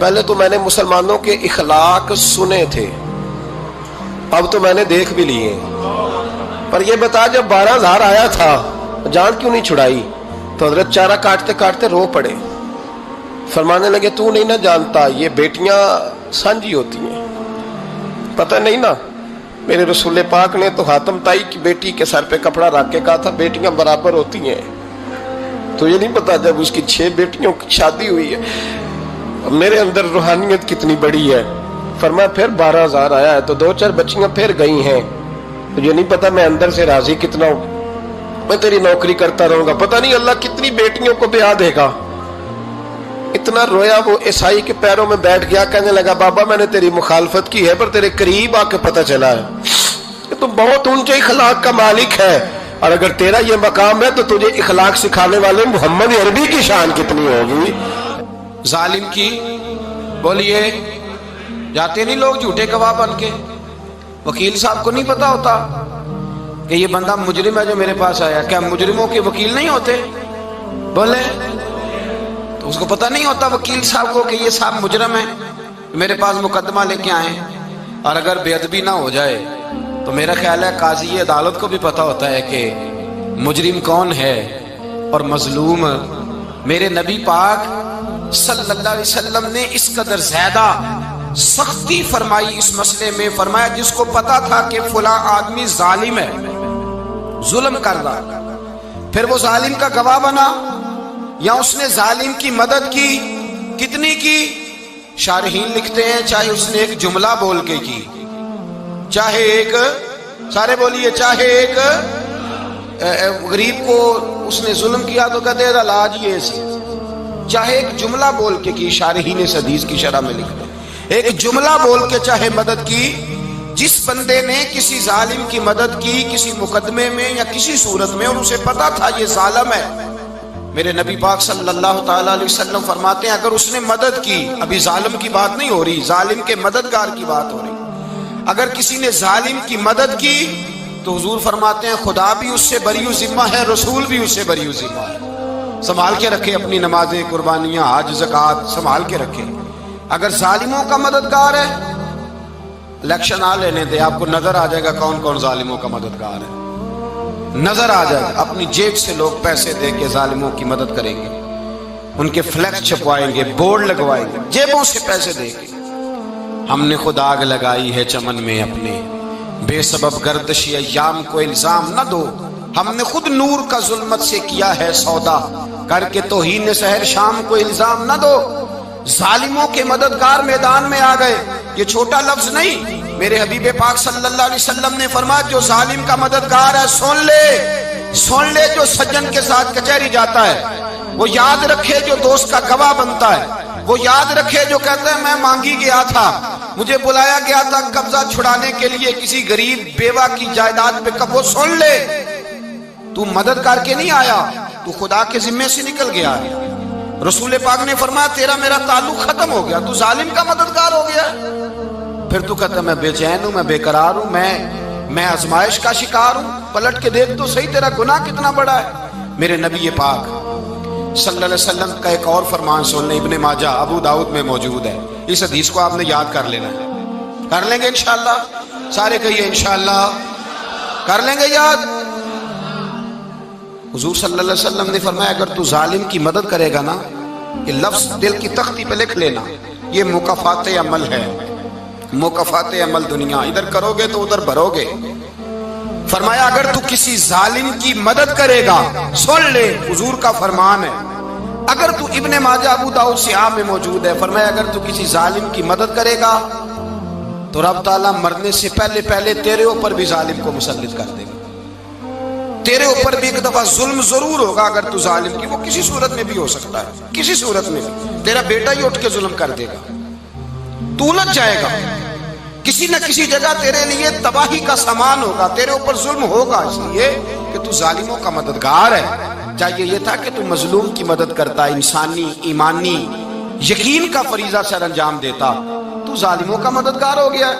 پہلے تو میں نے مسلمانوں کے اخلاق سنے تھے، اب تو میں نے دیکھ بھی لیے. پر یہ بتا جب 12,000 آیا تھا جان کیوں نہیں چھڑائی؟ تو حضرت چارہ کاٹتے کاٹتے رو پڑے. فرمانے لگے تو نہیں نہ جانتا یہ بیٹیاں سانجھی ہوتی ہیں، پتہ نہیں نا. میرے رسول پاک نے تو حاتم تائی کی بیٹی کے سر پہ کپڑا رکھ کے کہا تھا بیٹیاں برابر ہوتی ہیں. تو یہ نہیں پتا جب اس کی 6 بیٹیوں کی شادی ہوئی ہے میرے اندر روحانیت کتنی بڑی ہے. فرمایا پھر 12,000 آیا ہے تو 2-4 بچیاں پھر گئی ہیں. تجھے نہیں پتا میں اندر سے راضی کتنا ہوں، میں تیری نوکری کرتا رہوں گا، پتہ نہیں اللہ کتنی بیٹیوں کو بیاہ دے گا. اتنا رویا وہ عیسائی کے پیروں میں بیٹھ گیا، کہنے لگا بابا میں نے تیری مخالفت کی ہے پر تیرے قریب آ کے پتہ چلا ہے کہ تو بہت اونچے اخلاق کا مالک ہے، اور اگر تیرا یہ مقام ہے تو تجھے اخلاق سکھانے والے محمد عربی کی شان کتنی ہوگی. ظالم کی بولیے جاتے نہیں لوگ جھوٹے گواہ بن کے. وکیل صاحب کو نہیں پتا ہوتا کہ یہ بندہ مجرم ہے جو میرے پاس آیا. کیا مجرموں کے وکیل نہیں ہوتے؟ بولے تو اس کو پتہ نہیں ہوتا وکیل صاحب کو کہ یہ صاحب مجرم ہے میرے پاس مقدمہ لے کے آئے. اور اگر بے ادبی نہ ہو جائے تو میرا خیال ہے قاضی عدالت کو بھی پتہ ہوتا ہے کہ مجرم کون ہے اور مظلوم. میرے نبی پاک صلی اللہ علیہ وسلم نے اس قدر زیادہ سختی فرمائی اس مسئلے میں. فرمایا جس کو پتا تھا کہ فلاں آدمی ظالم ہے، ظلم کر رہا، پھر وہ ظالم کا گواہ بنا یا اس نے ظالم کی مدد کی، کتنی کی؟ شارحین لکھتے ہیں چاہے اس نے ایک جملہ بول کے کی، چاہے ایک، سارے بولیے، چاہے ایک غریب کو اس نے ظلم کیا تو کہتے ہیں علاج یہ سی، چاہے ایک جملہ بول کے کی. شارحین اس حدیث کی شرح میں لکھتے ہیں ایک جملہ بول کے چاہے مدد کی. جس بندے نے کسی ظالم کی مدد کی کسی مقدمے میں یا کسی صورت میں اور اسے پتا تھا یہ ظالم ہے، میرے نبی پاک صلی اللہ تعالی علیہ وسلم فرماتے ہیں اگر اس نے مدد کی، ابھی ظالم کی بات نہیں ہو رہی، ظالم کے مددگار کی بات ہو رہی، اگر کسی نے ظالم کی مدد کی تو حضور فرماتے ہیں خدا بھی اس سے بری و ذمہ ہے، رسول بھی اس سے بری و ذمہ ہے. سنبھال کے رکھے اپنی نمازیں، قربانیاں، حج، زکوٰۃ سنبھال کے رکھے. اگر ظالموں کا مددگار ہے، الیکشن آ لینے دے، آپ کو نظر آ جائے گا کون کون ظالموں کا مددگار ہے، نظر آ جائے گا. اپنی جیب سے لوگ پیسے دے کے ظالموں کی مدد کریں گے، ان کے فلیکس چھپوائیں گے، بورڈ لگوائیں گے، جیبوں سے پیسے دے کے. ہم نے خود آگ لگائی ہے چمن میں اپنے، بے سبب گردشی ایام کو الزام نہ دو. ہم نے خود نور کا ظلمت سے کیا ہے سودا، کر کے توہین سحر شام کو الزام نہ دو. ظالموں کے مددگار میدان میں آ گئے. یہ چھوٹا لفظ نہیں، میرے حبیب پاک صلی اللہ علیہ وسلم نے فرمایا جو ظالم کا مددگار ہے سن لے جو سجن کے ساتھ کچہری جاتا ہے وہ یاد رکھے، جو دوست کا گواہ بنتا ہے وہ یاد رکھے، جو کہتا ہے میں مانگی گیا تھا، مجھے بلایا گیا تھا قبضہ چھڑانے کے لیے کسی غریب بیوہ کی جائیداد پہ، وہ سن لے تو مدد کر کے نہیں آیا، تو خدا کے ذمے سے نکل گیا ہے. رسول پاک نے فرمایا تیرا میرا تعلق ختم ہو گیا، تو ظالم کا مددگار ہو گیا. پھر تو کہتا میں بے چین ہوں، میں بے قرار ہوں، میں آزمائش کا شکار ہوں. پلٹ کے دیکھ تو صحیح تیرا گناہ کتنا بڑا ہے. میرے نبی پاک صلی اللہ علیہ وسلم کا ایک اور فرمان سن لیں، ابن ماجہ ابو داؤد میں موجود ہے. اس حدیث کو آپ نے یاد کر لینا ہے. کر لیں گے انشاءاللہ؟ سارے کہیے انشاءاللہ کر لیں گے یاد. حضور صلی اللہ علیہ وسلم نے فرمایا اگر تو ظالم کی مدد کرے گا نا، یہ لفظ دل کی تختی پہ لکھ لینا، یہ مکافات عمل ہے، مکافات عمل دنیا، ادھر کرو گے تو ادھر بھرو گے. فرمایا اگر تو کسی ظالم کی مدد کرے گا، سن لے حضور کا فرمان ہے، اگر تو ابن ماجہ ابو داؤد سیاہ میں موجود ہے، فرمایا اگر تو کسی ظالم کی مدد کرے گا تو رب تعالیٰ مرنے سے پہلے تیرے اوپر بھی ظالم کو مسلط کر دے گا. تیرے اوپر بھی ایک دفعہ ظلم ضرور ہوگا اگر تو ظالم کی، وہ کسی صورت میں بھی ہو سکتا ہے، کسی صورت میں بھی تیرا بیٹا ہی اٹھ کے ظلم کر دے گا، تو الجھ جائے گا، کسی نہ کسی جگہ تیرے لیے تباہی کا سامان ہوگا، تیرے اوپر ظلم ہوگا، اس لیے کہ تو ظالموں کا مددگار ہے. چاہیے یہ تھا کہ تو مظلوم کی مدد کرتا، انسانی ایمانی یقین کا فریضہ سر انجام دیتا، تو ظالموں کا مددگار ہو گیا.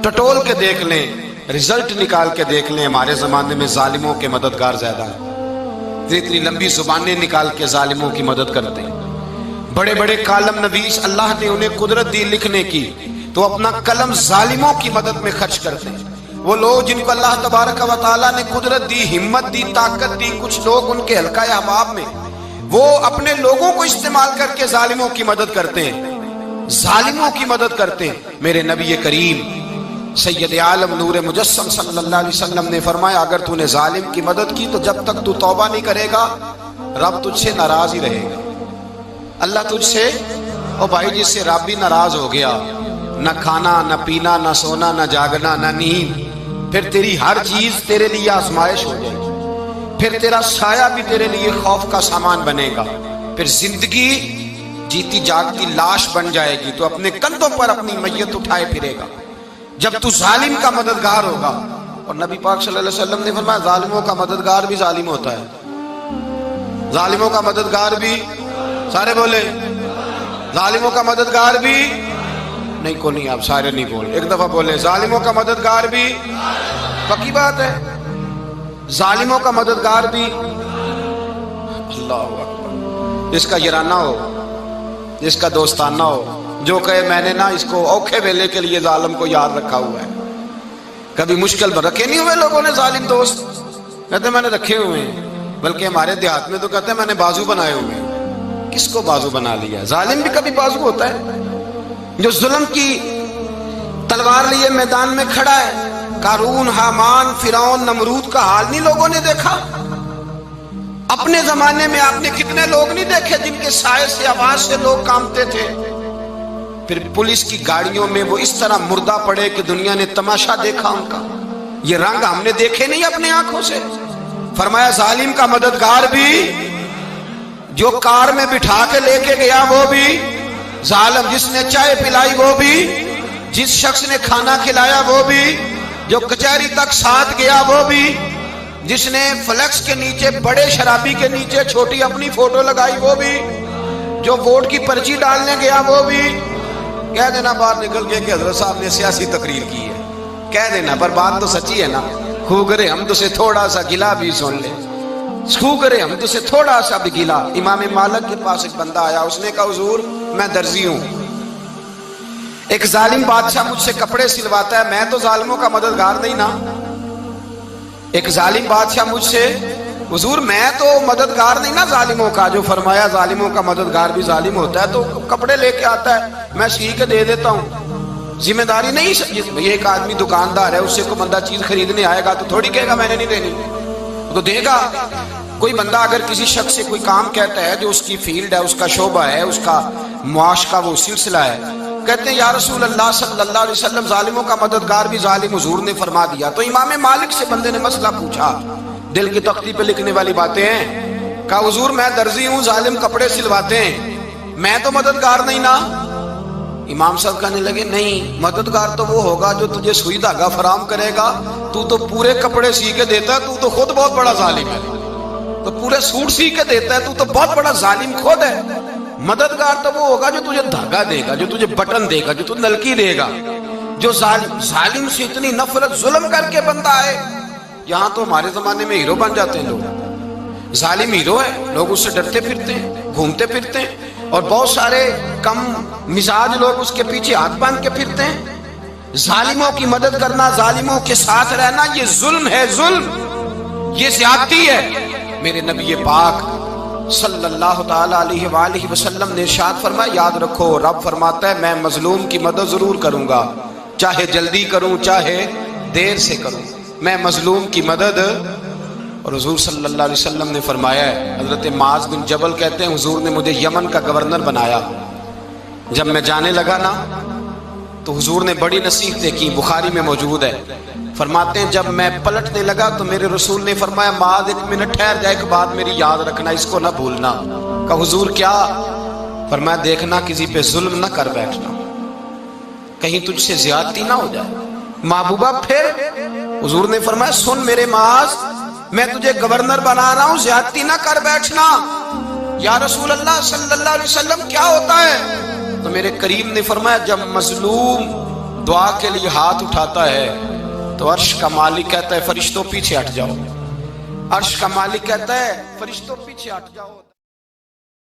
ٹٹول کے دیکھ لیں، رزلٹ نکال کے دیکھ لیں، ہمارے زمانے میں ظالموں کے مددگار زیادہ ہیں. اتنی لمبی زبانیں نکال کے ظالموں کی مدد کرتے ہیں. بڑے بڑے کالم نویس اللہ نے انہیں قدرت دی لکھنے کی، تو اپنا قلم ظالموں کی مدد میں خرچ کرتے ہیں۔ وہ لوگ جن کو اللہ تبارک و تعالیٰ نے قدرت دی، ہمت دی، طاقت دی، کچھ لوگ ان کے حلقہ احباب میں وہ اپنے لوگوں کو استعمال کر کے ظالموں کی مدد کرتے ہیں، ظالموں کی مدد کرتے ہیں۔ میرے نبی کریم سید عالم نور مجسم صلی اللہ علیہ وسلم نے فرمایا، اگر تو نے ظالم کی مدد کی تو جب تک تو توبہ نہیں کرے گا رب تجھ سے ناراض ہی رہے گا۔ اللہ تجھ سے، او بھائی جس سے رب بھی ناراض ہو گیا، نہ کھانا نہ پینا نہ سونا نہ جاگنا نہ نیند، پھر تیری ہر چیز تیرے لیے آزمائش ہو جائے گی، پھر تیرا سایہ بھی تیرے لیے خوف کا سامان بنے گا، پھر زندگی جیتی جاگتی لاش بن جائے گی، تو اپنے کندھوں پر اپنی میت اٹھائے پھرے گا جب تو ظالم کا مددگار ہوگا۔ اور نبی پاک صلی اللہ علیہ وسلم نے فرمایا ظالموں کا مددگار بھی ظالم ہوتا ہے، ظالموں کا مددگار بھی، سارے بولے ظالموں کا مددگار بھی نہیں، کو نہیں، آپ سارے نہیں بولے، ایک دفعہ بولے ظالموں کا مددگار بھی، پکی بات ہے، ظالموں کا مددگار بھی۔ اللہ اکبر، جس کا یارانہ ہو، جس کا دوستانہ ہو، جو کہے میں نے نا اس کو اوکھے ویلے کے لیے ظالم کو یاد رکھا ہوا ہے۔ کبھی مشکل پر رکھے نہیں ہوئے لوگوں نے ظالم دوست، کہتے میں نے رکھے ہوئے ہیں، بلکہ ہمارے دیہات میں تو کہتے ہیں میں نے بازو بنائے ہوئے ہیں۔ کس کو بازو بنا لیا؟ ظالم بھی کبھی بازو ہوتا ہے، جو ظلم کی تلوار لیے میدان میں کھڑا ہے۔ قارون، حامان، فرعون، نمرود کا حال نہیں لوگوں نے دیکھا؟ اپنے زمانے میں آپ نے کتنے لوگ نہیں دیکھے جن کے سائے سے، آواز سے لوگ کانپتے تھے؟ پھر پولیس کی گاڑیوں میں وہ اس طرح مردہ پڑے کہ دنیا نے تماشا دیکھا ان کا۔ یہ رنگ ہم نے دیکھے نہیں اپنے آنکھوں سے۔ فرمایا ظالم کا مددگار بھی، جو کار میں بٹھا کے لے کے گیا وہ بھی ظالم، جس نے چائے پلائی وہ بھی، جس شخص نے کھانا کھلایا وہ بھی، جو کچہری تک ساتھ گیا وہ بھی، جس نے فلیکس کے نیچے، بڑے شرابی کے نیچے چھوٹی اپنی فوٹو لگائی وہ بھی، جو ووٹ کی پرچی ڈالنے گیا وہ بھی۔ کہہ دینا باہر نکل کے کہ حضرت صاحب نے سیاسی تقریر کی ہے، کہہ دینا، پر بات تو سچی ہے نا۔ خوگرے حمد سے تھوڑا سا گلا بھی سن لے، خوگرے حمد سے تھوڑا سا بھی گلا۔ امام مالک کے پاس ایک بندہ آیا، اس نے کہا حضور میں درزی ہوں، ایک ظالم بادشاہ مجھ سے کپڑے سلواتا ہے، میں تو ظالموں کا مددگار نہیں نا۔ ایک ظالم بادشاہ مجھ سے، حضور میں تو مددگار نہیں نا ظالموں کا۔ جو فرمایا ظالموں کا مددگار بھی ظالم ہوتا ہے، تو کپڑے لے کے آتا ہے میں سی کے دے دیتا ہوں، ذمہ داری نہیں۔ یہ ایک آدمی دکاندار ہے، اس سے کوئی بندہ چیز خریدنے آئے گا تو تھوڑی کہے گا میں نے نہیں دینی، تو دے گا۔ کوئی بندہ اگر کسی شخص سے کوئی کام کہتا ہے جو اس کی فیلڈ ہے، اس کا شعبہ ہے، اس کا معاش کا وہ سلسلہ ہے، کہتے ہیں یا رسول اللہ صلی اللہ علیہ وسلم ظالموں کا مددگار بھی ظالم، حضور نے فرما دیا۔ تو امام مالک سے بندے نے مسئلہ پوچھا، دل کی تختی پہ لکھنے والی باتیں ہیں، کہا حضور میں درزی ہوں، ظالم کپڑے سلواتے ہیں، میں تو مددگار نہیں نا۔ امام صاحب کہنے لگے نہیں، مددگار تو وہ ہوگا جو تجھے سوئی دھاگا فراہم کرے گا، تو تو پورے کپڑے سی کے دیتا ہے، تو تو خود بہت بڑا ظالم ہے، تو پورے سوٹ سی کے دیتا ہے، تو تو بہت بڑا ظالم خود ہے۔ مددگار تو وہ ہوگا جو تجھے دھاگا دے گا، جو تجھے بٹن دے گا، جو تجھے نلکی دے گا۔ جو ظالم سے اتنی نفرت ظلم کر کے بندہ ہے، یہاں تو ہمارے زمانے میں ہیرو بن جاتے ہیں لوگ، ظالم ہیرو ہے، لوگ اس سے ڈرتے پھرتے ہیں، گھومتے پھرتے ہیں، اور بہت سارے کم مزاج لوگ اس کے پیچھے ہاتھ باندھ کے پھرتے ہیں۔ ظالموں کی مدد کرنا، ظالموں کے ساتھ رہنا، یہ ظلم ہے، ظلم، یہ زیادتی ہے۔ میرے نبی پاک صلی اللہ تعالی علیہ وآلہ وسلم نے ارشاد فرمایا، یاد رکھو رب فرماتا ہے میں مظلوم کی مدد ضرور کروں گا، چاہے جلدی کروں چاہے دیر سے کروں، میں مظلوم کی مدد۔ اور حضور صلی اللہ علیہ وسلم نے فرمایا ہے، حضرت معاذ بن جبل کہتے ہیں حضور نے مجھے یمن کا گورنر بنایا، جب میں جانے لگا نا تو حضور نے بڑی نصیحتیں کی، بخاری میں موجود ہے، فرماتے ہیں جب میں پلٹنے لگا تو میرے رسول نے فرمایا معاذ ایک منٹ ٹھہر جا، ایک بات میری یاد رکھنا، اس کو نہ بھولنا۔ کہا حضور کیا؟ فرمایا دیکھنا کسی پہ ظلم نہ کر بیٹھنا، کہیں تجھ سے زیادتی نہ ہو جائے۔ محبوبہ پھر حضور نے فرمایا سن میرے معاذ، میں تجھے گورنر بنا رہا ہوں، زیادتی نہ کر بیٹھنا۔ یا رسول اللہ صلی اللہ علیہ وسلم کیا ہوتا ہے؟ تو میرے کریم نے فرمایا جب مظلوم دعا کے لیے ہاتھ اٹھاتا ہے تو عرش کا مالک کہتا ہے فرشتوں پیچھے ہٹ جاؤ، عرش کا مالک کہتا ہے فرشتوں پیچھے ہٹ جاؤ۔